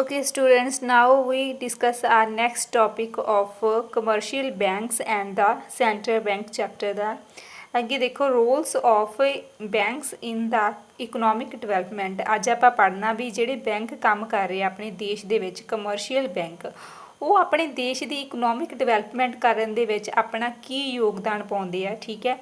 Okay, students, now we discuss our next topic of commercial banks and the central bank chapter ਦਾ ਅੱਗੇ ਦੇਖੋ roles of banks in the economic development. ਅੱਜ ਆਪਾਂ ਪੜ੍ਹਨਾ ਵੀ ਜਿਹੜੇ bank ਕੰਮ ਕਰ ਰਹੇ ਆ ਆਪਣੇ ਦੇਸ਼ ਦੇ ਵਿੱਚ ਕਮਰਸ਼ੀਅਲ ਬੈਂਕ, ਉਹ ਆਪਣੇ ਦੇਸ਼ ਦੀ ਇਕਨੋਮਿਕ ਡਿਵੈਲਪਮੈਂਟ ਕਰਨ ਦੇ ਵਿੱਚ ਆਪਣਾ ਕੀ ਯੋਗਦਾਨ ਪਾਉਂਦੇ ਆ। ਠੀਕ ਹੈ,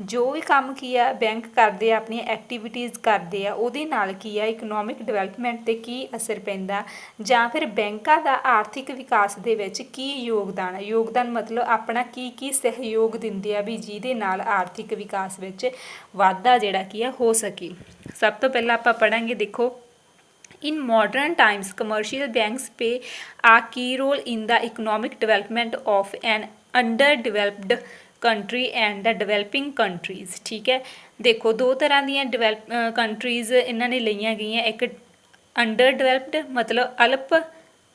ਜੋ ਵੀ ਕੰਮ ਕੀ ਆ ਬੈਂਕ ਕਰਦੇ ਆ, ਆਪਣੀਆਂ ਐਕਟੀਵਿਟੀਜ਼ ਕਰਦੇ ਆ, ਉਹਦੇ ਨਾਲ ਕੀ ਆ ਇਕਨੋਮਿਕ ਡਿਵੈਲਪਮੈਂਟ 'ਤੇ ਕੀ ਅਸਰ ਪੈਂਦਾ, ਜਾਂ ਫਿਰ ਬੈਂਕਾਂ ਦਾ ਆਰਥਿਕ ਵਿਕਾਸ ਦੇ ਵਿੱਚ ਕੀ ਯੋਗਦਾਨ ਹੈ। ਯੋਗਦਾਨ ਮਤਲਬ ਆਪਣਾ ਕੀ ਕੀ ਸਹਿਯੋਗ ਦਿੰਦੇ ਆ ਵੀ ਜਿਹਦੇ ਨਾਲ ਆਰਥਿਕ ਵਿਕਾਸ ਵਿੱਚ ਵਾਧਾ ਜਿਹੜਾ ਕੀ ਆ ਹੋ ਸਕੇ। ਸਭ ਤੋਂ ਪਹਿਲਾਂ ਆਪਾਂ ਪੜ੍ਹਾਂਗੇ, ਦੇਖੋ In modern times, commercial banks play a key role in the economic development of an underdeveloped country and the developing countries। ਠੀਕ ਹੈ, ਦੇਖੋ ਦੋ ਤਰ੍ਹਾਂ ਦੀਆਂ ਕੰਟਰੀਜ਼ ਇਹਨਾਂ ਨੇ ਲਈਆਂ ਗਈਆਂ, ਇੱਕ ਅੰਡਰ ਡਿਵੈਲਪਡ ਮਤਲਬ ਅਲਪ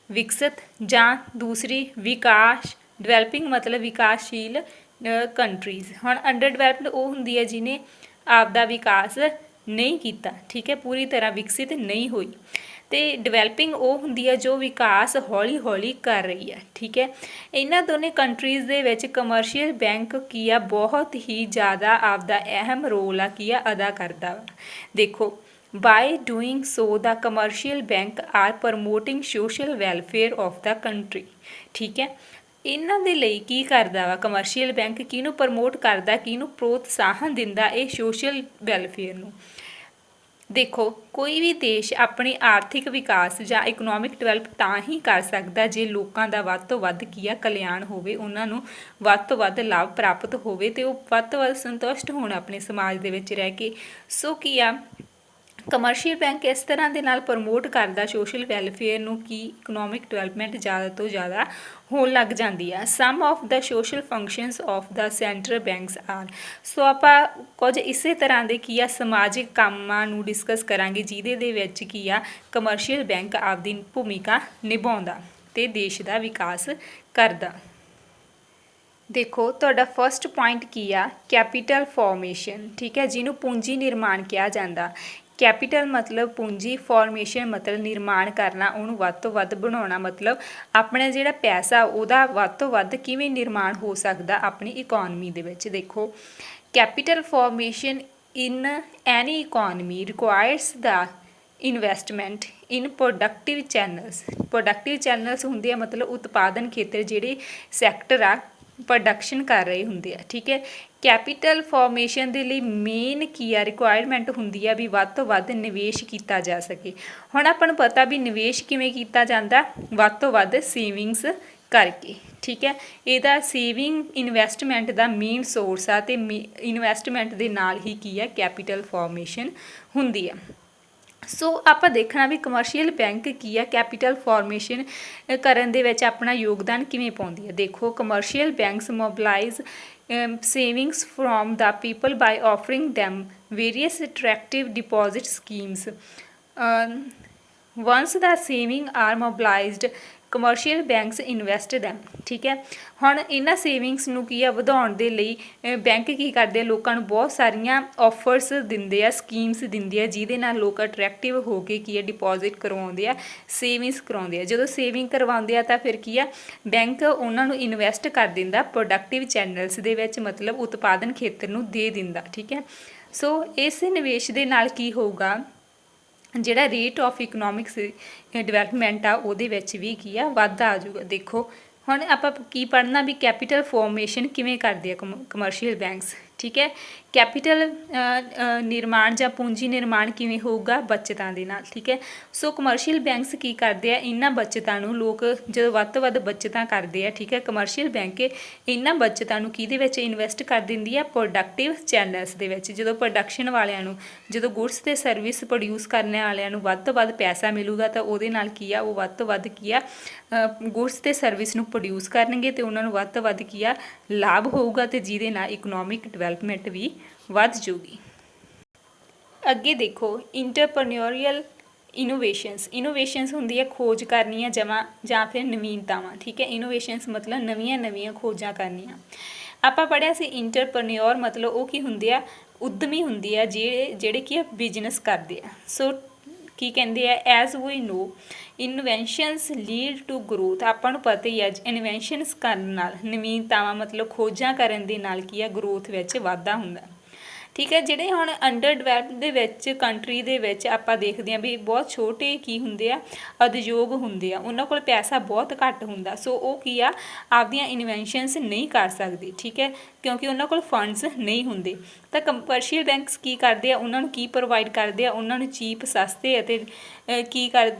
ਵਿਕਸਿਤ, ਜਾਂ ਦੂਸਰੀ ਵਿਕਾਸ ਡਿਵੈਲਪਿੰਗ ਮਤਲਬ ਵਿਕਾਸਸ਼ੀਲ ਕੰਟਰੀਜ਼। ਹੁਣ ਅੰਡਰ ਡਿਵੈਲਪਡ ਉਹ ਹੁੰਦੀ ਹੈ ਜਿਹਨੇ ਆਪਦਾ ਵਿਕਾਸ ਨਹੀਂ ਕੀਤਾ, ਠੀਕ ਹੈ, ਪੂਰੀ ਤਰ੍ਹਾਂ ਵਿਕਸਿਤ ਨਹੀਂ ਹੋਈ, ਅਤੇ ਡਿਵੈਲਪਿੰਗ ਉਹ ਹੁੰਦੀ ਹੈ ਜੋ ਵਿਕਾਸ ਹੌਲੀ ਹੌਲੀ ਕਰ ਰਹੀ ਹੈ। ਠੀਕ ਹੈ, ਇਹਨਾਂ ਦੋਨੇ ਕੰਟਰੀਜ਼ ਦੇ ਵਿੱਚ ਕਮਰਸ਼ੀਅਲ ਬੈਂਕ ਕੀ ਆ ਬਹੁਤ ਹੀ ਜ਼ਿਆਦਾ ਆਪਦਾ ਅਹਿਮ ਰੋਲ ਆ ਕੀ ਆ ਅਦਾ ਕਰਦਾ ਵਾ। ਦੇਖੋ by doing so the commercial bank are promoting social welfare of the country. ਠੀਕ ਹੈ, ਇਹਨਾਂ ਦੇ ਲਈ ਕੀ ਕਰਦਾ ਵਾ ਕਮਰਸ਼ੀਅਲ ਬੈਂਕ, ਕਿਹਨੂੰ ਪ੍ਰਮੋਟ ਕਰਦਾ, ਕਿਹਨੂੰ ਪ੍ਰੋਤਸਾਹਨ ਦਿੰਦਾ, ਇਹ ਸੋਸ਼ਲ ਵੈਲਫੇਅਰ ਨੂੰ। ਦੇਖੋ ਕੋਈ ਵੀ ਦੇਸ਼ ਆਪਣੀ ਆਰਥਿਕ ਵਿਕਾਸ ਜਾਂ ਇਕਨੋਮਿਕ ਡਿਵੈਲਪ ਤਾਂ ਹੀ ਕਰ ਸਕਦਾ ਜੇ ਲੋਕਾਂ ਦਾ ਵੱਧ ਤੋਂ ਵੱਧ ਕੀ ਆ ਕਲਿਆਣ ਹੋਵੇ, ਉਹਨਾਂ ਨੂੰ ਵੱਧ ਤੋਂ ਵੱਧ ਲਾਭ ਪ੍ਰਾਪਤ ਹੋਵੇ ਅਤੇ ਉਹ ਵੱਧ ਤੋਂ ਵੱਧ ਸੰਤੁਸ਼ਟ ਹੋਣ ਆਪਣੇ ਸਮਾਜ ਦੇ ਵਿੱਚ ਰਹਿ ਕੇ। ਸੋ ਕੀ ਆ ਕਮਰਸ਼ੀਅਲ ਬੈਂਕ ਇਸ ਤਰ੍ਹਾਂ ਦੇ ਨਾਲ ਪ੍ਰਮੋਟ ਕਰਦਾ ਸੋਸ਼ਲ ਵੈਲਫੇਅਰ ਨੂੰ ਕਿ ਇਕਨੋਮਿਕ ਡਿਵੈਲਪਮੈਂਟ ਜ਼ਿਆਦਾ ਤੋਂ ਜ਼ਿਆਦਾ ਹੋਣ ਲੱਗ ਜਾਂਦੀ ਆ। Some of the social functions of the central banks are. So ਆਪਾਂ ਕੁਝ ਇਸੇ ਤਰ੍ਹਾਂ ਦੇ ਕੀ ਆ ਸਮਾਜਿਕ ਕੰਮਾਂ ਨੂੰ ਡਿਸਕਸ ਕਰਾਂਗੇ ਜਿਹਦੇ ਦੇ ਵਿੱਚ ਕੀ ਆ ਕਮਰਸ਼ੀਅਲ ਬੈਂਕ ਆਪਦੀ ਭੂਮਿਕਾ ਨਿਭਾਉਂਦਾ ਅਤੇ ਦੇਸ਼ ਦਾ ਵਿਕਾਸ ਕਰਦਾ। ਦੇਖੋ ਤੁਹਾਡਾ ਫਸਟ ਪੁਆਇੰਟ ਕੀ ਆ ਕੈਪੀਟਲ ਫਾਰਮੇਸ਼ਨ। ਠੀਕ ਹੈ, ਜਿਹਨੂੰ ਪੂੰਜੀ ਨਿਰਮਾਣ ਕਿਹਾ ਜਾਂਦਾ। ਕੈਪੀਟਲ ਮਤਲਬ ਪੂੰਜੀ, ਫਾਰਮੇਸ਼ਨ ਮਤਲਬ ਨਿਰਮਾਣ ਕਰਨਾ, ਉਹਨੂੰ ਵੱਧ ਤੋਂ ਵੱਧ ਬਣਾਉਣਾ, ਮਤਲਬ ਆਪਣਾ ਜਿਹੜਾ ਪੈਸਾ ਉਹਦਾ ਵੱਧ ਤੋਂ ਵੱਧ ਕਿਵੇਂ ਨਿਰਮਾਣ ਹੋ ਸਕਦਾ ਆਪਣੀ ਇਕੋਨਮੀ ਦੇ ਵਿੱਚ। ਦੇਖੋ ਕੈਪੀਟਲ ਫਾਰਮੇਸ਼ਨ ਇਨ ਐਨੀ ਇਕੋਨਮੀ ਰਿਕੁਆਇਰਸ ਦਾ ਇਨਵੈਸਟਮੈਂਟ ਇਨ ਪ੍ਰੋਡਕਟਿਵ ਚੈਨਲਸ। ਪ੍ਰੋਡਕਟਿਵ ਚੈਨਲਸ ਹੁੰਦੇ ਆ ਮਤਲਬ ਉਤਪਾਦਨ ਖੇਤਰ, ਜਿਹੜੇ ਸੈਕਟਰ ਆ ਪ੍ਰੋਡਕਸ਼ਨ ਕਰ ਰਹੇ ਹੁੰਦੇ ਆ। ਠੀਕ ਹੈ, ਕੈਪੀਟਲ ਫਾਰਮੇਸ਼ਨ ਦੇ ਲਈ ਮੇਨ ਕੀ ਆ ਰਿਕੁਆਇਰਮੈਂਟ ਹੁੰਦੀ ਆ ਵੀ ਵੱਧ ਤੋਂ ਵੱਧ ਨਿਵੇਸ਼ ਕੀਤਾ ਜਾ ਸਕੇ। ਹੁਣ ਆਪਾਂ ਨੂੰ ਪਤਾ ਵੀ ਨਿਵੇਸ਼ ਕਿਵੇਂ ਕੀਤਾ ਜਾਂਦਾ, ਵੱਧ ਤੋਂ ਵੱਧ ਸੇਵਿੰਗਸ ਕਰਕੇ। ਠੀਕ ਹੈ, ਇਹਦਾ ਸੇਵਿੰਗ ਇਨਵੈਸਟਮੈਂਟ ਦਾ ਮੇਨ ਸੋਰਸ ਆ ਅਤੇ ਇਨਵੈਸਟਮੈਂਟ ਦੇ ਨਾਲ ਹੀ ਕੀ ਆ ਕੈਪੀਟਲ ਫਾਰਮੇਸ਼ਨ ਹੁੰਦੀ ਆ। ਸੋ ਆਪਾਂ ਦੇਖਣਾ ਵੀ ਕਮਰਸ਼ੀਅਲ ਬੈਂਕ ਕੀ ਆ ਕੈਪੀਟਲ ਫਾਰਮੇਸ਼ਨ ਕਰਨ ਦੇ ਵਿੱਚ ਆਪਣਾ ਯੋਗਦਾਨ ਕਿਵੇਂ ਪਾਉਂਦੀ ਹੈ। ਦੇਖੋ commercial banks mobilise savings from the people by offering them various attractive deposit schemes. Once the saving are mobilized, commercial banks invest them. ਠੀਕ ਹੈ, ਹੁਣ ਇਹਨਾਂ ਸੇਵਿੰਗਸ ਨੂੰ ਕੀ ਆ ਵਧਾਉਣ ਦੇ ਲਈ ਬੈਂਕ ਕੀ ਕਰਦੇ ਆ, ਲੋਕਾਂ ਨੂੰ ਬਹੁਤ ਸਾਰੀਆਂ ਆਫਰਸ ਦਿੰਦੇ ਆ, ਸਕੀਮਸ ਦਿੰਦੇ ਆ, ਜਿਹਦੇ ਨਾਲ ਲੋਕ ਅਟਰੈਕਟਿਵ ਹੋ ਕੇ ਕੀ ਆ ਡਿਪੋਜ਼ਿਟ ਕਰਵਾਉਂਦੇ ਆ, ਸੇਵਿੰਗਸ ਕਰਵਾਉਂਦੇ ਆ। ਜਦੋਂ ਸੇਵਿੰਗ ਕਰਵਾਉਂਦੇ ਆ ਤਾਂ ਫਿਰ ਕੀ ਆ ਬੈਂਕ ਉਹਨਾਂ ਨੂੰ ਇਨਵੈਸਟ ਕਰ ਦਿੰਦਾ ਪ੍ਰੋਡਕਟਿਵ ਚੈਨਲਸ ਦੇ ਵਿੱਚ, ਮਤਲਬ ਉਤਪਾਦਨ ਖੇਤਰ ਨੂੰ ਦੇ ਦਿੰਦਾ। ਠੀਕ ਹੈ, ਸੋ ਇਸ ਨਿਵੇਸ਼ ਦੇ ਨਾਲ ਕੀ ਹੋਊਗਾ ਜਿਹੜਾ ਰੇਟ ਆਫ ਇਕਨੋਮਿਕਸ ਡਿਵੈਲਪਮੈਂਟ ਆ ਉਹਦੇ ਵਿੱਚ ਵੀ ਕੀ ਆ ਵਾਧਾ ਆ ਜਾਊਗਾ। ਦੇਖੋ ਹੁਣ ਆਪਾਂ ਕੀ ਪੜ੍ਹਨਾ ਵੀ ਕੈਪੀਟਲ ਫਾਰਮੇਸ਼ਨ ਕਿਵੇਂ ਕਰਦੇ ਆ ਕਮਰਸ਼ੀਅਲ ਬੈਂਕਸ। ਠੀਕ ਹੈ, ਕੈਪੀਟਲ ਨਿਰਮਾਣ ਜਾਂ ਪੂੰਜੀ ਨਿਰਮਾਣ ਕਿਵੇਂ ਹੋਊਗਾ ਬੱਚਤਾਂ ਦੇ ਨਾਲ। ਠੀਕ ਹੈ, ਸੋ ਕਮਰਸ਼ੀਅਲ ਬੈਂਕਸ ਕੀ ਕਰਦੇ ਆ ਇਹਨਾਂ ਬੱਚਤਾਂ ਨੂੰ, ਲੋਕ ਜਦੋਂ ਵੱਧ ਤੋਂ ਵੱਧ ਬੱਚਤਾਂ ਕਰਦੇ ਆ, ਠੀਕ ਹੈ, ਕਮਰਸ਼ੀਅਲ ਬੈਂਕ ਇਹਨਾਂ ਬੱਚਤਾਂ ਨੂੰ ਕਿਹਦੇ ਵਿੱਚ ਇਨਵੈਸਟ ਕਰ ਦਿੰਦੀ ਆ ਪ੍ਰੋਡਕਟਿਵ ਚੈਨਲਸ ਦੇ ਵਿੱਚ। ਜਦੋਂ ਪ੍ਰੋਡਕਸ਼ਨ ਵਾਲਿਆਂ ਨੂੰ, ਜਦੋਂ ਗੁਡਸ ਅਤੇ ਸਰਵਿਸ ਪ੍ਰੋਡਿਊਸ ਕਰਨ ਵਾਲਿਆਂ ਨੂੰ ਵੱਧ ਤੋਂ ਵੱਧ ਪੈਸਾ ਮਿਲੂਗਾ ਤਾਂ ਉਹਦੇ ਨਾਲ ਕੀ ਆ ਉਹ ਵੱਧ ਤੋਂ ਵੱਧ ਕੀ ਆ ਗੁਡਸ ਅਤੇ ਸਰਵਿਸ ਨੂੰ ਪ੍ਰੋਡਿਊਸ ਕਰਨਗੇ ਅਤੇ ਉਹਨਾਂ ਨੂੰ ਵੱਧ ਤੋਂ ਵੱਧ ਕੀ ਆ ਲਾਭ ਹੋਊਗਾ ਅਤੇ ਜਿਹਦੇ ਨਾਲ ਇਕਨੋਮਿਕ ਡਿਵੈਲਪਮੈਂਟ ਵੀ ਵੱਧ ਜੂਗੀ। ਅੱਗੇ ਦੇਖੋ ਇੰਟਰਪ੍ਰੈਨਿਓਰੀਅਲ ਇਨੋਵੇਸ਼ਨਸ ਹੁੰਦੀ ਹੈ ਖੋਜ ਕਰਨੀਆਂ ਜਾਂ ਫਿਰ ਨਵੀਨਤਾਵਾਂ। ਠੀਕ ਹੈ, ਇਨੋਵੇਸ਼ਨਸ ਮਤਲਬ ਨਵੀਆਂ ਖੋਜਾਂ ਕਰਨੀਆਂ। ਆਪਾਂ ਪੜ੍ਹਿਆ ਸੀ ਇੰਟਰਪ੍ਰੈਨਿਓਰ ਮਤਲਬ ਉਹ ਕੀ ਹੁੰਦੇ ਆ ਉਦਮੀ ਹੁੰਦੇ ਆ ਜਿਹੜੇ ਕੀ ਆ ਬਿਜ਼ਨਸ ਕਰਦੇ ਆ। ਸੋ ਕੀ ਕਹਿੰਦੇ ਆ as we know inventions lead to growth. ਆਪਾਂ ਨੂੰ ਪਤਾ ਹੀ ਹੈ ਇਨਵੈਂਸ਼ਨਸ ਕਰਨ ਨਾਲ, ਨਵੀਨਤਾਵਾਂ ਮਤਲਬ ਖੋਜਾਂ ਕਰਨ ਦੇ ਨਾਲ ਕੀ ਆ, ਗਰੋਥ ਵਿੱਚ ਵਾਧਾ ਹੁੰਦਾ। ਠੀਕ ਹੈ, ਜਿਹੜੇ ਹੁਣ ਅੰਡਰ ਡਿਵੈਲਪ ਦੇ ਵਿੱਚ ਕੰਟਰੀ ਦੇ ਵਿੱਚ ਆਪਾਂ ਦੇਖਦੇ ਹਾਂ ਵੀ ਬਹੁਤ ਛੋਟੇ ਕੀ ਹੁੰਦੇ ਆ, ਉਦਯੋਗ ਹੁੰਦੇ ਆ, ਉਹਨਾਂ ਕੋਲ ਪੈਸਾ ਬਹੁਤ ਘੱਟ ਹੁੰਦਾ। ਸੋ ਉਹ ਕੀ ਆ, ਆਪਦੀਆਂ ਇਨਵੈਂਸ਼ਨਸ ਨਹੀਂ ਕਰ ਸਕਦੇ। ਠੀਕ ਹੈ, ਕਿਉਂਕਿ ਉਹਨਾਂ ਕੋਲ ਫੰਡਸ ਨਹੀਂ ਹੁੰਦੇ। ਤਾਂ ਕਮਰਸ਼ੀਅਲ ਬੈਂਕਸ ਕੀ ਕਰਦੇ ਆ, ਉਹਨਾਂ ਨੂੰ ਕੀ ਪ੍ਰੋਵਾਈਡ ਕਰਦੇ ਆ, ਉਹਨਾਂ ਨੂੰ ਚੀਪ, ਸਸਤੇ ਅਤੇ ਕੀ ਕਰ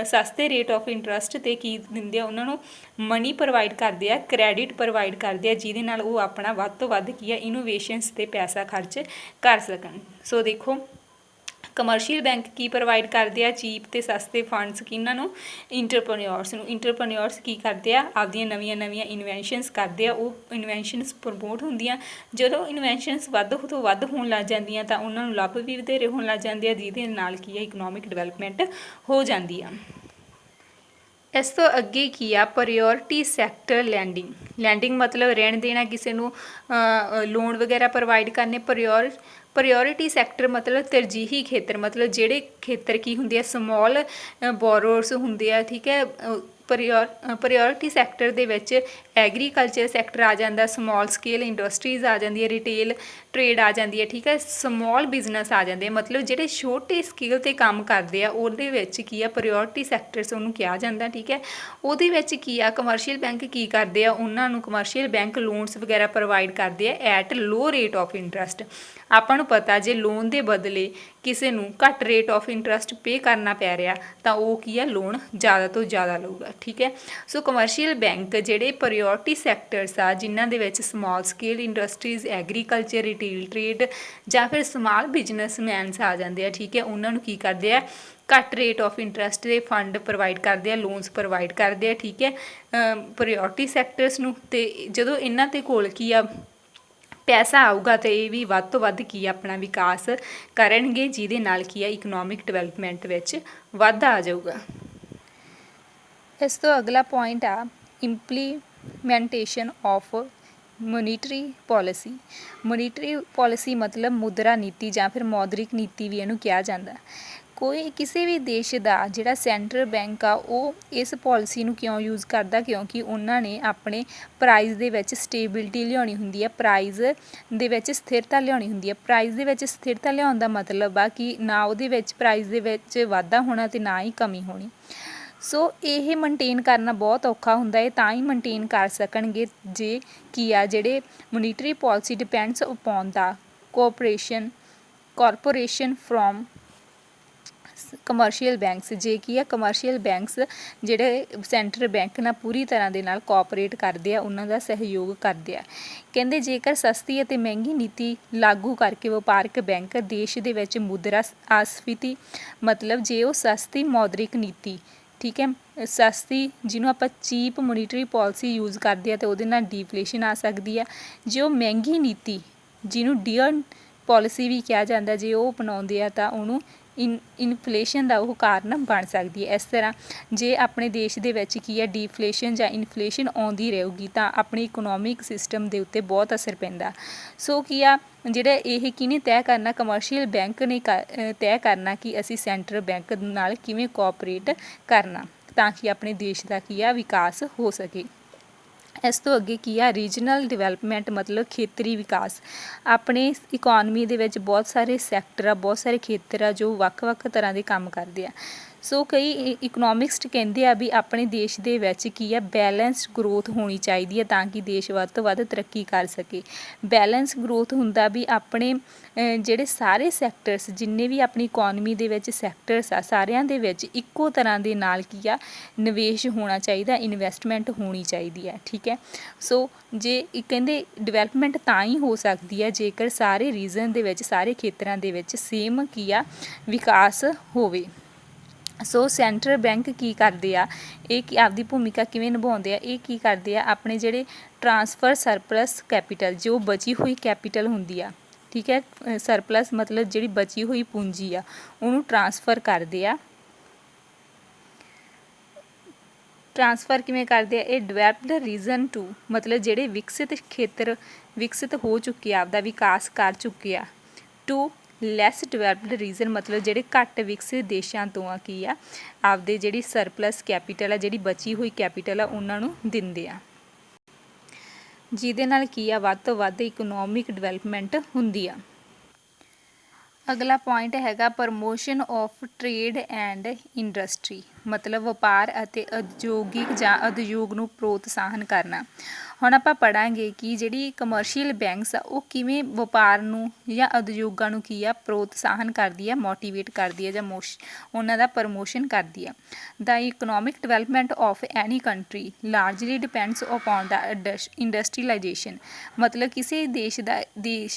ਸਸਤੇ ਰੇਟ ਆਫ ਇੰਟਰਸਟ 'ਤੇ ਕੀ ਦਿੰਦੇ ਆ, ਉਹਨਾਂ ਨੂੰ ਮਨੀ ਪ੍ਰੋਵਾਈਡ ਕਰਦੇ ਆ, ਕ੍ਰੈਡਿਟ ਪ੍ਰੋਵਾਈਡ ਕਰਦੇ ਆ, ਜਿਹਦੇ ਨਾਲ ਉਹ ਆਪਣਾ ਵੱਧ ਤੋਂ ਵੱਧ ਕੀ ਆ, ਇਨੋਵੇਸ਼ਨਸ 'ਤੇ ਪੈਸਾ ਖਰਚ ਕਰ ਸਕਣ। ਸੋ ਦੇਖੋ ਕਮਰਸ਼ੀਅਲ ਬੈਂਕ ਕੀ ਪ੍ਰੋਵਾਈਡ ਕਰਦੇ ਆ, ਚੀਪ ਅਤੇ ਸਸਤੇ ਫੰਡਸ ਕਿਹਨਾਂ ਨੂੰ, ਇੰਟਰਪ੍ਰੈਨਿਓਰਸ ਨੂੰ। ਇੰਟਰਪ੍ਰੈਨਿਓਰਸ ਕੀ ਕਰਦੇ ਆ, ਆਪਦੀਆਂ ਨਵੀਆਂ ਇਨਵੈਂਸ਼ਨਸ ਕਰਦੇ ਆ, ਉਹ ਇਨਵੈਂਸ਼ਨਸ ਪ੍ਰਮੋਟ ਹੁੰਦੀਆਂ। ਜਦੋਂ ਇਨਵੈਂਸ਼ਨਸ ਵੱਧ ਤੋਂ ਵੱਧ ਹੋਣ ਲੱਗ ਜਾਂਦੀਆਂ ਤਾਂ ਉਹਨਾਂ ਨੂੰ ਲਾਭ ਵੀ ਵਧੇਰੇ ਹੋਣ ਲੱਗ ਜਾਂਦੇ ਆ, ਜਿਹਦੇ ਨਾਲ ਕੀ ਆ, ਇਕਨੋਮਿਕ ਡਿਵੈਲਪਮੈਂਟ ਹੋ ਜਾਂਦੀ ਆ। ਇਸ ਤੋਂ ਅੱਗੇ ਕੀ ਆ, ਪ੍ਰਾਇਓਰਟੀ ਸੈਕਟਰ ਲੈਂਡਿੰਗ ਮਤਲਬ ਰਹਿਣ ਦੇਣਾ, ਕਿਸੇ ਨੂੰ ਲੋਨ ਵਗੈਰਾ ਪ੍ਰੋਵਾਈਡ ਕਰਨੇ। ਪ੍ਰਾਇਓਰਟੀ ਸੈਕਟਰ ਮਤਲਬ ਤਰਜੀਹੀ ਖੇਤਰ, ਮਤਲਬ ਜਿਹੜੇ ਖੇਤਰ ਕੀ ਹੁੰਦੇ ਆ, ਸਮੋਲ ਬੋਰੋਰਸ ਹੁੰਦੇ ਆ। ਠੀਕ ਹੈ, ਪ੍ਰਾਇਓਰਟੀ ਸੈਕਟਰ ਦੇ ਵਿੱਚ ਐਗਰੀਕਲਚਰ ਸੈਕਟਰ ਆ ਜਾਂਦਾ, ਸਮੋਲ ਸਕੇਲ ਇੰਡਸਟਰੀਜ਼ ਆ ਜਾਂਦੀ ਹੈ, ਰਿਟੇਲ ਟ੍ਰੇਡ ਆ ਜਾਂਦੀ ਹੈ। ਠੀਕ ਹੈ, ਸਮੋਲ ਬਿਜ਼ਨਸ ਆ ਜਾਂਦੇ ਆ, ਮਤਲਬ ਜਿਹੜੇ ਛੋਟੇ ਸਕੇਲ 'ਤੇ ਕੰਮ ਕਰਦੇ ਆ, ਉਹਦੇ ਵਿੱਚ ਕੀ ਆ, ਪ੍ਰਾਇਓਰਟੀ ਸੈਕਟਰਸ ਉਹਨੂੰ ਕਿਹਾ ਜਾਂਦਾ। ਠੀਕ ਹੈ, ਉਹਦੇ ਵਿੱਚ ਕੀ ਆ, ਕਮਰਸ਼ੀਅਲ ਬੈਂਕ ਕੀ ਕਰਦੇ ਆ, ਉਹਨਾਂ ਨੂੰ ਕਮਰਸ਼ੀਅਲ ਬੈਂਕ ਲੋਨਸ ਵਗੈਰਾ ਪ੍ਰੋਵਾਈਡ ਕਰਦੇ ਆ at low rate of interest. ਆਪਾਂ ਨੂੰ ਪਤਾ ਜੇ ਲੋਨ ਦੇ ਬਦਲੇ ਕਿਸੇ ਨੂੰ ਘੱਟ ਰੇਟ ਆਫ ਇੰਟਰਸਟ ਪੇ ਕਰਨਾ ਪੈ ਰਿਹਾ ਤਾਂ ਉਹ ਕੀ ਆ, ਲੋਨ ਜ਼ਿਆਦਾ ਤੋਂ ਜ਼ਿਆਦਾ ਲਊਗਾ। ਠੀਕ ਹੈ, ਸੋ ਕਮਰਸ਼ੀਅਲ ਬੈਂਕ ਜਿਹੜੇ ਪ੍ਰਾਇਓਰਟੀ ਸੈਕਟਰਸ ਆ, ਜਿਨ੍ਹਾਂ ਦੇ ਵਿੱਚ small scale industries, agriculture, retail trade ਜਾਂ ਫਿਰ ਸਮਾਲ ਬਿਜ਼ਨਸਮੈਨਸ ਆ ਜਾਂਦੇ ਆ। ਠੀਕ ਹੈ, ਉਹਨਾਂ ਨੂੰ ਕੀ ਕਰਦੇ ਆ, ਘੱਟ ਰੇਟ ਆਫ ਇੰਟਰਸਟ ਦੇ ਫੰਡ ਪ੍ਰੋਵਾਈਡ ਕਰਦੇ ਆ, ਲੋਨਸ ਪ੍ਰੋਵਾਈਡ ਕਰਦੇ ਆ। ਠੀਕ ਹੈ, ਪ੍ਰਾਇਓਰਟੀ ਸੈਕਟਰਸ ਨੂੰ। ਅਤੇ ਜਦੋਂ ਇਹਨਾਂ ਦੇ ਕੋਲ ਕੀ ਆ, ਪੈਸਾ ਆਊਗਾ ਤਾਂ ਇਹ ਵੀ ਵੱਧ ਤੋਂ ਵੱਧ ਕੀ ਆ, ਆਪਣਾ ਵਿਕਾਸ ਕਰਨਗੇ, ਜਿਹਦੇ ਨਾਲ ਕੀ ਆ, ਇਕਨੋਮਿਕ ਡਿਵੈਲਪਮੈਂਟ ਵਿੱਚ ਵਾਧਾ ਆ ਜਾਊਗਾ। ਇਸ ਤੋਂ ਅਗਲਾ ਪੁਆਇੰਟ ਆ implementation of monetary policy. Monetary policy ਮਤਲਬ ਮੁਦਰਾ ਨੀਤੀ ਜਾਂ ਫਿਰ ਮੌਦਰਿਕ ਨੀਤੀ ਵੀ ਇਹਨੂੰ ਕਿਹਾ ਜਾਂਦਾ। ਕਿਸੇ ਵੀ ਦੇਸ਼ ਦਾ ਜਿਹੜਾ ਸੈਂਟਰਲ ਬੈਂਕ ਆ, ਉਹ ਇਸ ਪੋਲਿਸੀ ਨੂੰ ਕਿਉਂ ਯੂਜ਼ ਕਰਦਾ, ਕਿਉਂਕਿ ਉਹਨਾਂ ਨੇ ਆਪਣੇ ਪ੍ਰਾਈਜ਼ ਦੇ ਵਿੱਚ ਸਟੇਬਿਲਿਟੀ ਲਿਆਉਣੀ ਹੁੰਦੀ ਹੈ, ਪ੍ਰਾਈਜ਼ ਦੇ ਵਿੱਚ ਸਥਿਰਤਾ ਲਿਆਉਣੀ ਹੁੰਦੀ ਹੈ। ਪ੍ਰਾਈਜ਼ ਦੇ ਵਿੱਚ ਸਥਿਰਤਾ ਲਿਆਉਣ ਦਾ ਮਤਲਬ ਆ ਕਿ ਨਾ ਉਹਦੇ ਵਿੱਚ ਪ੍ਰਾਈਜ਼ ਦੇ ਵਿੱਚ ਵਾਧਾ ਹੋਣਾ ਅਤੇ ਨਾ ਹੀ ਕਮੀ ਹੋਣੀ। ਸੋ ਇਹ ਮੇਨਟੇਨ ਕਰਨਾ ਬਹੁਤ ਔਖਾ ਹੁੰਦਾ ਹੈ। ਤਾਂ ਹੀ ਮੇਨਟੇਨ ਕਰ ਸਕਣਗੇ ਜੇ ਕੀ ਆ, ਜਿਹੜੇ monetary policy depends upon the corporation from commercial banks. ਜੇ ਕੀ ਆ, ਕਮਰਸ਼ੀਅਲ ਬੈਂਕਸ ਜਿਹੜੇ ਸੈਂਟਰਲ ਬੈਂਕ ਨਾਲ ਪੂਰੀ ਤਰ੍ਹਾਂ ਦੇ ਨਾਲ ਕੋਆਪਰੇਟ ਕਰਦੇ ਆ, ਉਹਨਾਂ ਦਾ ਸਹਿਯੋਗ ਕਰਦੇ ਆ। ਕਹਿੰਦੇ ਜੇਕਰ ਸਸਤੀ ਅਤੇ ਮਹਿੰਗੀ ਨੀਤੀ ਲਾਗੂ ਕਰਕੇ ਵਪਾਰਕ ਬੈਂਕ ਦੇਸ਼ ਦੇ ਵਿੱਚ ਮੁਦਰਾ ਆਸਫੀਤੀ, ਮਤਲਬ ਜੇ ਉਹ ਸਸਤੀ ਮੌਦਰਿਕ ਨੀਤੀ, ਠੀਕ ਹੈ, ਸਸਤੀ ਜਿਹਨੂੰ ਆਪਾਂ ਚੀਪ ਮੋਨੀਟਰੀ ਪੋਲਿਸੀ ਯੂਜ਼ ਕਰਦੇ ਆ, ਅਤੇ ਉਹਦੇ ਨਾਲ ਡੀਫਲੇਸ਼ਨ ਆ ਸਕਦੀ ਆ। ਜੇ ਉਹ ਮਹਿੰਗੀ ਨੀਤੀ, ਜਿਹਨੂੰ ਡੀਅਰ ਪੋਲਿਸੀ ਵੀ ਕਿਹਾ ਜਾਂਦਾ, ਜੇ ਉਹ ਅਪਣਾਉਂਦੇ ਆ ਤਾਂ ਉਹਨੂੰ ਇਨਫਲੇਸ਼ਨ ਦਾ ਉਹ ਕਾਰਨ ਬਣ ਸਕਦੀ ਹੈ। ਇਸ ਤਰ੍ਹਾਂ ਜੇ ਆਪਣੇ ਦੇਸ਼ ਦੇ ਵਿੱਚ ਕੀ ਹੈ, ਡੀਫਲੇਸ਼ਨ ਜਾਂ ਇਨਫਲੇਸ਼ਨ ਆਉਂਦੀ ਰਹੂਗੀ ਤਾਂ ਆਪਣੇ ਇਕਨੋਮਿਕ ਸਿਸਟਮ ਦੇ ਉੱਤੇ ਬਹੁਤ ਅਸਰ ਪੈਂਦਾ। ਸੋ ਕੀ ਆ, ਜਿਹੜਾ ਇਹ ਕਿਹਨੇ ਤੈਅ ਕਰਨਾ, ਕਮਰਸ਼ੀਅਲ ਬੈਂਕ ਨੇ ਤੈਅ ਕਰਨਾ ਕਿ ਅਸੀਂ ਸੈਂਟਰਲ ਬੈਂਕ ਨਾਲ ਕਿਵੇਂ ਕੋਆਪਰੇਟ ਕਰਨਾ ਤਾਂ ਕਿ ਆਪਣੇ ਦੇਸ਼ ਦਾ ਕੀ ਆ, ਵਿਕਾਸ ਹੋ ਸਕੇ। ਇਸ ਤੋਂ ਅੱਗੇ ਕੀ ਆ, ਰੀਜਨਲ ਡਿਵੈਲਪਮੈਂਟ ਮਤਲਬ ਖੇਤਰੀ ਵਿਕਾਸ। ਆਪਣੇ ਇਕੋਨਮੀ ਦੇ ਵਿੱਚ ਬਹੁਤ ਸਾਰੇ ਸੈਕਟਰ ਆ, ਬਹੁਤ ਸਾਰੇ ਖੇਤਰ ਆ ਜੋ ਵੱਖ-ਵੱਖ ਤਰ੍ਹਾਂ ਦੇ ਕੰਮ ਕਰਦੇ ਆ। ਸੋ ਕਈ ਇਕਨੋਮਿਕਸਟ ਕਹਿੰਦੇ ਆ ਵੀ ਆਪਣੇ ਦੇਸ਼ ਦੇ ਵਿੱਚ ਕੀ ਆ, ਬੈਲੈਂਸਡ ਗਰੋਥ ਹੋਣੀ ਚਾਹੀਦੀ ਹੈ ਤਾਂ ਕਿ ਦੇਸ਼ ਵੱਧ ਤੋਂ ਵੱਧ ਤਰੱਕੀ ਕਰ ਸਕੇ। ਬੈਲੈਂਸ ਗਰੋਥ ਹੁੰਦਾ ਵੀ ਆਪਣੇ ਜਿਹੜੇ ਸਾਰੇ ਸੈਕਟਰਸ, ਜਿੰਨੇ ਵੀ ਆਪਣੀ ਇਕੋਨਮੀ ਦੇ ਵਿੱਚ ਸੈਕਟਰਸ ਆ, ਸਾਰਿਆਂ ਦੇ ਵਿੱਚ ਇੱਕੋ ਤਰ੍ਹਾਂ ਦੇ ਨਾਲ ਕੀ ਆ, ਨਿਵੇਸ਼ ਹੋਣਾ ਚਾਹੀਦਾ, ਇਨਵੈਸਟਮੈਂਟ ਹੋਣੀ ਚਾਹੀਦੀ ਹੈ। ਠੀਕ ਹੈ, ਸੋ ਜੇ ਕਹਿੰਦੇ ਡਿਵੈਲਪਮੈਂਟ ਤਾਂ ਹੀ ਹੋ ਸਕਦੀ ਹੈ ਜੇਕਰ ਸਾਰੇ ਰੀਜਨ ਦੇ ਵਿੱਚ, ਸਾਰੇ ਖੇਤਰਾਂ ਦੇ ਵਿੱਚ ਸੇਮ ਕੀ ਆ, ਵਿਕਾਸ ਹੋਵੇ। ਸੋ ਸੈਂਟਰਲ ਬੈਂਕ ਕੀ ਕਰਦੇ ਆ, ਇਹ ਆਪਦੀ ਭੂਮਿਕਾ ਕਿਵੇਂ ਨਿਭਾਉਂਦੇ ਆ, ਇਹ ਕੀ ਕਰਦੇ ਆ, ਆਪਣੇ ਜਿਹੜੇ ਟਰਾਂਸਫਰ ਸਰਪਲਸ ਕੈਪੀਟਲ, ਜੋ ਬਚੀ ਹੋਈ ਕੈਪੀਟਲ ਹੁੰਦੀ ਆ, ਠੀਕ ਹੈ, ਸਰਪਲਸ ਮਤਲਬ ਜਿਹੜੀ ਬਚੀ ਹੋਈ ਪੂੰਜੀ ਆ, ਉਹਨੂੰ ਟਰਾਂਸਫਰ ਕਰਦੇ ਆ। ਟਰਾਂਸਫਰ ਕਿਵੇਂ ਕਰਦੇ ਆ, ਇਹ ਡਿਵੈਲਪਡ ਰੀਜਨ ਟੂ ਮਤਲਬ ਜਿਹੜੇ ਵਿਕਸਿਤ ਖੇਤਰ, ਵਿਕਸਿਤ ਹੋ ਚੁੱਕੇ ਆ, ਆਪਦਾ ਵਿਕਾਸ ਕਰ ਚੁੱਕੇ ਆ, ਟੂ ਲੈਸ ਡਿਵੈਲਪਡ ਰੀਜਨ ਮਤਲਬ ਜਿਹੜੇ ਘੱਟ ਵਿਕਸਿਤ ਦੇਸ਼ਾਂ ਤੋਂ ਆ ਕੀ ਆ ਆਪਦੇ ਜਿਹੜੀ ਸਰਪਲਸ ਕੈਪੀਟਲ ਆ, ਜਿਹੜੀ ਬਚੀ ਹੋਈ ਕੈਪੀਟਲ ਆ, ਉਹਨਾਂ ਨੂੰ ਦਿੰਦੇ ਆ, ਜਿਹਦੇ ਨਾਲ ਕੀ ਆ ਵੱਧ ਤੋਂ ਵੱਧ ਇਕਨੋਮਿਕ ਡਿਵੈਲਪਮੈਂਟ ਹੁੰਦੀ ਆ। ਅਗਲਾ ਪੁਆਇੰਟ ਹੈਗਾ promotion of trade and industry, ਮਤਲਬ ਵਪਾਰ ਅਤੇ ਉਦਯੋਗਿਕ ਜਾਂ ਉਦਯੋਗ ਨੂੰ ਪ੍ਰੋਤਸਾਹਨ ਕਰਨਾ। ਹੁਣ ਆਪਾਂ ਪੜ੍ਹਾਂਗੇ ਕਿ ਜਿਹੜੀ ਕਮਰਸ਼ੀਅਲ ਬੈਂਕਸ ਆ ਉਹ ਕਿਵੇਂ ਵਪਾਰ ਨੂੰ ਜਾਂ ਉਦਯੋਗਾਂ ਨੂੰ ਕੀ ਆ ਪ੍ਰੋਤਸਾਹਨ ਕਰਦੀ ਆ, ਮੋਟੀਵੇਟ ਕਰਦੀ ਆ ਜਾਂ ਉਹਨਾਂ ਦਾ ਪ੍ਰਮੋਸ਼ਨ ਕਰਦੀ ਆ। The economic development of any country largely depends upon the industrialisation, ਮਤਲਬ ਕਿਸੇ ਦੇਸ਼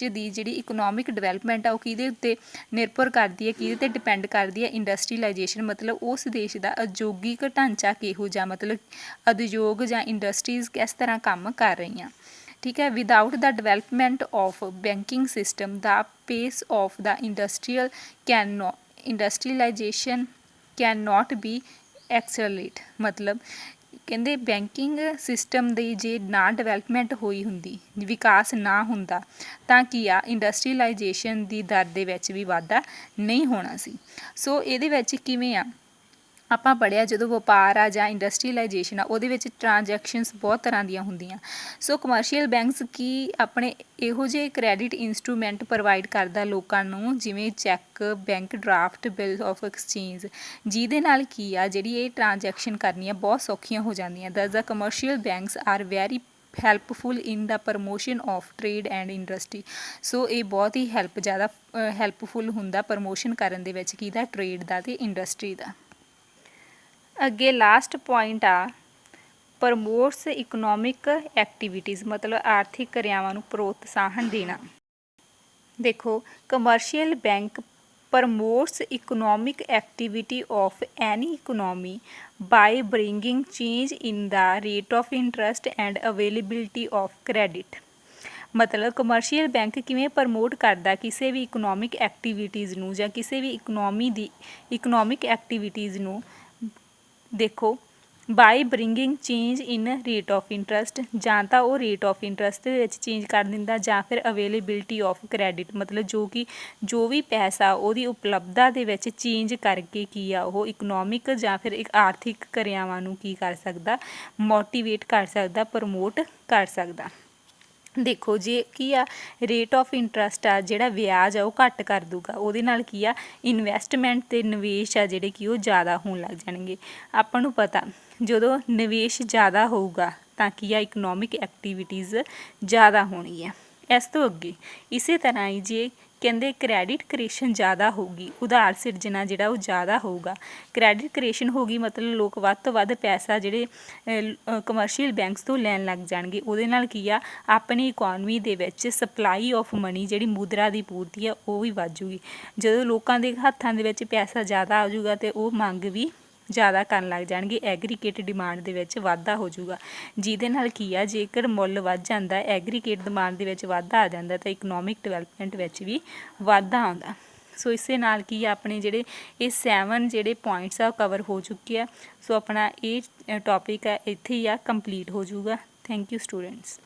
ਦੀ ਜਿਹੜੀ ਇਕਨੋਮਿਕ ਡਿਵੈਲਪਮੈਂਟ ਆ ਉਹ ਕਿਹਦੇ ਉੱਤੇ ਨਿਰਭਰ ਕਰਦੀ ਹੈ, ਕਿਹਦੇ 'ਤੇ ਡਿਪੈਂਡ ਕਰਦੀ ਹੈ, ਇੰਡਸਟਰੀਲਾਈਜੇਸ਼ਨ ਮਤਲਬ ਉਸ ਦੇਸ਼ ਦਾ ਉਦਯੋਗਿਕ ਢਾਂਚਾ ਕਿਹੋ ਜਿਹਾ, ਮਤਲਬ ਉਦਯੋਗ ਜਾਂ ਇੰਡਸਟਰੀਜ਼ ਕਿਸ ਤਰ੍ਹਾਂ ਕੰਮ ਕਰ ਰਹੀਆਂ। ਠੀਕ ਹੈ। Without the development of banking system the pace of the industrialisation can not be accelerate, ਮਤਲਬ ਕਹਿੰਦੇ ਬੈਂਕਿੰਗ ਸਿਸਟਮ ਦੀ ਜੇ ਨਾ ਡਿਵੈਲਪਮੈਂਟ ਹੋਈ ਹੁੰਦੀ, ਵਿਕਾਸ ਨਾ ਹੁੰਦਾ ਤਾਂ ਕੀ ਆ ਇੰਡਸਟਰੀਲਾਈਜੇਸ਼ਨ ਦੀ ਦਰ ਦੇ ਵਿੱਚ ਵੀ ਵਾਧਾ ਨਹੀਂ ਹੋਣਾ ਸੀ। ਸੋ ਇਹਦੇ ਵਿੱਚ ਕਿਵੇਂ ਆ ਆਪਾਂ ਪੜ੍ਹਿਆ ਜਦੋਂ ਵਪਾਰ ਆ ਜਾਂ ਇੰਡਸਟਰੀਲਾਈਜੇਸ਼ਨ ਆ ਉਹਦੇ ਵਿੱਚ ਟ੍ਰਾਂਜੈਕਸ਼ਨਸ ਬਹੁਤ ਤਰ੍ਹਾਂ ਦੀਆਂ ਹੁੰਦੀਆਂ। ਸੋ ਕਮਰਸ਼ੀਅਲ ਬੈਂਕਸ ਕੀ ਆਪਣੇ ਇਹੋ ਜਿਹੇ ਕ੍ਰੈਡਿਟ ਇੰਸਟਰੂਮੈਂਟ ਪ੍ਰੋਵਾਈਡ ਕਰਦਾ ਲੋਕਾਂ ਨੂੰ, ਜਿਵੇਂ check, bank draft, bill of exchange, ਜਿਹਦੇ ਨਾਲ ਕੀ ਆ ਜਿਹੜੀ ਇਹ ਟ੍ਰਾਂਜੈਕਸ਼ਨ ਕਰਨੀਆਂ ਬਹੁਤ ਸੌਖੀਆਂ ਹੋ ਜਾਂਦੀਆਂ। Thus the commercial banks are very helpful in the promotion of trade and industry. So ਇਹ ਬਹੁਤ ਹੀ ਜ਼ਿਆਦਾ ਹੈਲਪਫੁਲ ਹੁੰਦਾ ਪ੍ਰਮੋਸ਼ਨ ਕਰਨ ਦੇ ਵਿੱਚ ਕਿਹਦਾ, ਟ੍ਰੇਡ ਦਾ ਅਤੇ ਇੰਡਸਟਰੀ ਦਾ। ਅੱਗੇ ਲਾਸਟ ਪੁਆਇੰਟ ਆ ਪ੍ਰਮੋਟਸ ਇਕਨੋਮਿਕ ਐਕਟੀਵਿਟੀਜ਼, ਮਤਲਬ ਆਰਥਿਕ ਕਿਰਿਆਵਾਂ ਨੂੰ ਪ੍ਰੋਤਸਾਹਨ ਦੇਣਾ। ਦੇਖੋ commercial bank promotes economic activity of any economy by bringing change in the rate of interest and availability of credit, ਮਤਲਬ ਕਮਰਸ਼ੀਅਲ ਬੈਂਕ ਕਿਵੇਂ ਪ੍ਰਮੋਟ ਕਰਦਾ ਕਿਸੇ ਵੀ ਇਕਨੋਮਿਕ ਐਕਟੀਵਿਟੀਜ਼ ਨੂੰ ਜਾਂ ਕਿਸੇ ਵੀ ਇਕਨੋਮਿਕ ਐਕਟੀਵਿਟੀਜ਼ ਨੂੰ। ਦੇਖੋ by bringing change in rate of interest, ਜਾਂ ਤਾਂ ਉਹ ਰੇਟ ਆਫ ਇੰਟਰਸਟ ਦੇ ਵਿੱਚ ਚੇਂਜ ਕਰ ਦਿੰਦਾ ਜਾਂ ਫਿਰ ਅਵੇਲੇਬਿਲਿਟੀ ਆਫ ਕ੍ਰੈਡਿਟ, ਮਤਲਬ ਜੋ ਵੀ ਪੈਸਾ ਉਹਦੀ ਉਪਲਬਧਤਾ ਦੇ ਵਿੱਚ ਚੇਂਜ ਕਰਕੇ ਕੀ ਆ ਉਹ ਇਕਨੋਮਿਕ ਜਾਂ ਫਿਰ ਇੱਕ ਆਰਥਿਕ ਕਿਰਿਆਵਾਂ ਨੂੰ ਕੀ ਕਰ ਸਕਦਾ, ਮੋਟੀਵੇਟ ਕਰ ਸਕਦਾ, ਪ੍ਰਮੋਟ ਕਰ ਸਕਦਾ। ਦੇਖੋ ਜੇ ਕੀ ਆ ਰੇਟ ਆਫ ਇੰਟਰਸਟ ਆ ਜਿਹੜਾ ਵਿਆਜ ਆ ਉਹ ਘੱਟ ਕਰ ਦੂਗਾ, ਉਹਦੇ ਨਾਲ ਕੀ ਆ ਇਨਵੈਸਟਮੈਂਟ ਅਤੇ ਨਿਵੇਸ਼ ਆ ਜਿਹੜੇ ਕਿ ਉਹ ਜ਼ਿਆਦਾ ਹੋਣ ਲੱਗ ਜਾਣਗੇ। ਆਪਾਂ ਨੂੰ ਪਤਾ ਜਦੋਂ ਨਿਵੇਸ਼ ਜ਼ਿਆਦਾ ਹੋਊਗਾ ਤਾਂ ਕੀ ਆ ਇਕਨੋਮਿਕ ਐਕਟੀਵਿਟੀਜ਼ ਜ਼ਿਆਦਾ ਹੋਣਗੀਆਂ। ਇਸ ਤੋਂ ਅੱਗੇ ਇਸੇ ਤਰ੍ਹਾਂ ਹੀ ਜੇ ਕਹਿੰਦੇ ਕ੍ਰੈਡਿਟ ਕ੍ਰੀਏਸ਼ਨ ਜ਼ਿਆਦਾ ਹੋਊਗੀ, ਉਧਾਰ ਸਿਰਜਣਾ ਜਿਹੜਾ ਉਹ ਜ਼ਿਆਦਾ ਹੋਊਗਾ। ਕ੍ਰੈਡਿਟ ਕ੍ਰੀਏਸ਼ਨ ਹੋ ਗਈ ਮਤਲਬ ਲੋਕ ਵੱਧ ਤੋਂ ਵੱਧ ਪੈਸਾ ਜਿਹੜੇ ਕਮਰਸ਼ੀਅਲ ਬੈਂਕਸ ਤੋਂ ਲੈਣ ਲੱਗ ਜਾਣਗੇ। ਉਹਦੇ ਨਾਲ ਕੀ ਆ ਆਪਣੀ ਇਕੋਨਮੀ ਦੇ ਵਿੱਚ ਸਪਲਾਈ ਆਫ ਮਨੀ ਜਿਹੜੀ ਮੁਦਰਾ ਦੀ ਪੂਰਤੀ ਆ ਉਹ ਵੀ ਵੱਧ ਜੂਗੀ। ਜਦੋਂ ਲੋਕਾਂ ਦੇ ਹੱਥਾਂ ਦੇ ਵਿੱਚ ਪੈਸਾ ਜ਼ਿਆਦਾ ਆ ਜੂਗਾ ਅਤੇ ਉਹ ਮੰਗ ਵੀ ਜ਼ਿਆਦਾ ਕਰਨ ਲੱਗ ਜਾਣਗੇ, ਐਗਰੀਗੇਟ ਡਿਮਾਂਡ ਦੇ ਵਿੱਚ ਵਾਧਾ ਹੋ ਜਾਊਗਾ, ਜਿਹਦੇ ਨਾਲ ਕੀ ਆ ਜੇਕਰ ਮੁੱਲ ਵੱਧ ਜਾਂਦਾ, ਐਗਰੀਗੇਟ ਡਿਮਾਂਡ ਦੇ ਵਿੱਚ ਵਾਧਾ ਆ ਜਾਂਦਾ ਤਾਂ ਇਕਨੋਮਿਕ ਡਿਵੈਲਪਮੈਂਟ ਵਿੱਚ ਵੀ ਵਾਧਾ ਆਉਂਦਾ। ਸੋ ਇਸੇ ਨਾਲ ਕੀ ਆ ਆਪਣੇ ਜਿਹੜੇ ਇਹ 7 ਜਿਹੜੇ ਪੁਆਇੰਟਸ ਆ ਉਹ ਕਵਰ ਹੋ ਚੁੱਕੇ ਆ। ਸੋ ਆਪਣਾ ਇਹ ਟੌਪਿਕ ਆ ਇੱਥੇ ਹੀ ਆ ਕੰਪਲੀਟ ਹੋ ਜਾਊਗਾ। Thank you students.